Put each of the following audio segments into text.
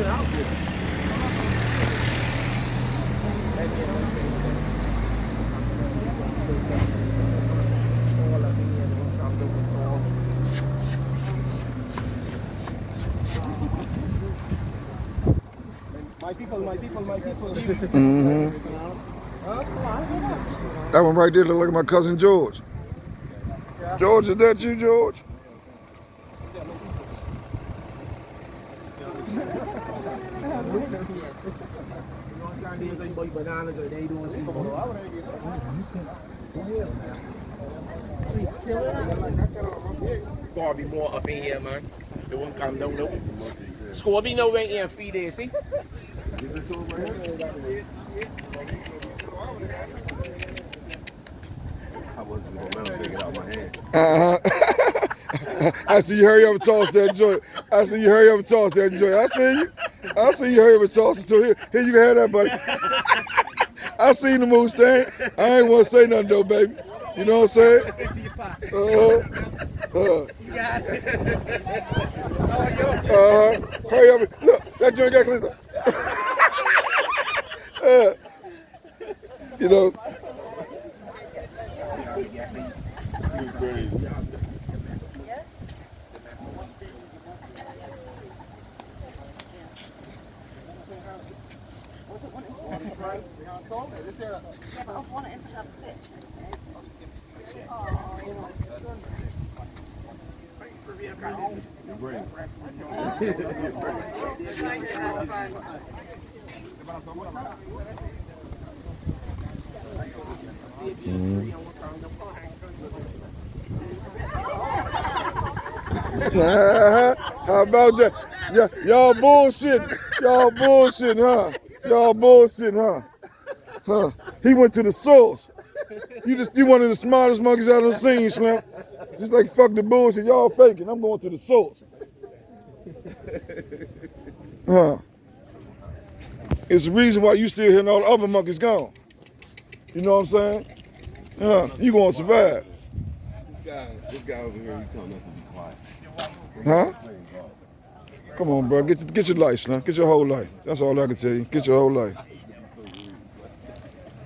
My people. That one right there look like my cousin George. George, is that you, George? Gotta be more up in here, man. It won't come down, no. Score be no way in feed there, see? I wasn't gonna let him take it out my hand. I see you hurry up and toss that joint. I see you hurry up and toss that joint. I see you hurry up and toss it. So here you can have that, buddy. I seen the move, Stan. I ain't want to say nothing though, baby. You know what I'm saying? Hurry up. Look, that joint got clean. You know. Yeah, but I wanted him to have a pitch. How about that? Y'all bullshitting. Y'all bullshitting, huh? Y'all bullshitting, huh? He went to the source. You one of the smartest monkeys I've ever seen, Slim. Just like fuck the bullshit. Y'all faking. I'm going to the source. It's the reason why you still here and all the other monkeys gone. You know what I'm saying? You gonna survive. This guy over here, he's telling us to be quiet. Huh? Come on, bro. Get your life, Slim. Get your whole life. That's all I can tell you. Get your whole life.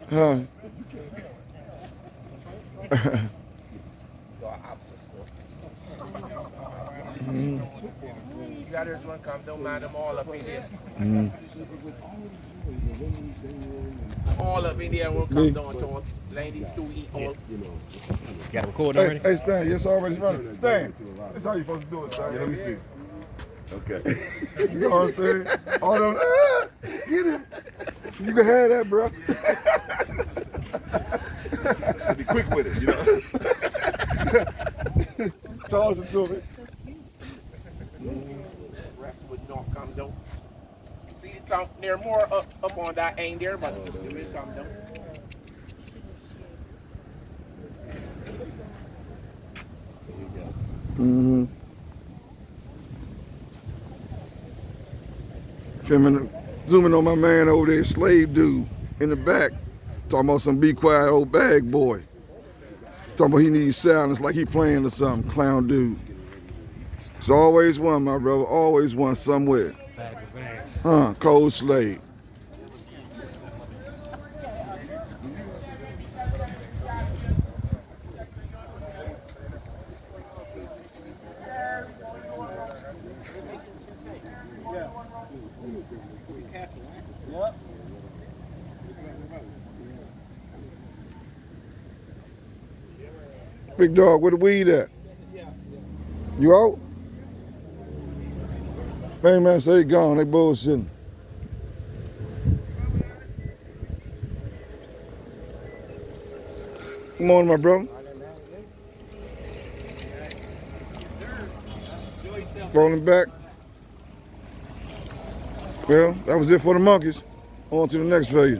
Huh? You got this one come, don't mind them all up in there. All up in there will come down to ladies to eat all. Got a record already? Hey, Stan, it's already running. Stan, that's how you supposed to do it, Stan. Yeah, let me see. Okay. You know what I'm saying? All them, get it. You can have that, bro. Be quick with it, you know. Toss it to me. Rest would not come down. See, some there more up on that ain't there, but it will come down. Zooming on my man over there, slave dude in the back, talking about some be quiet old bag boy. Talking about he needs silence like he playing or something, clown dude. It's always one, my brother, always one somewhere. Bag of bags. Cold slave. Big dog, where the weed at? You out? Hey man, say gone, they bullshitting. Come on, my brother. Rolling back. Well, that was it for the monkeys. On to the next page.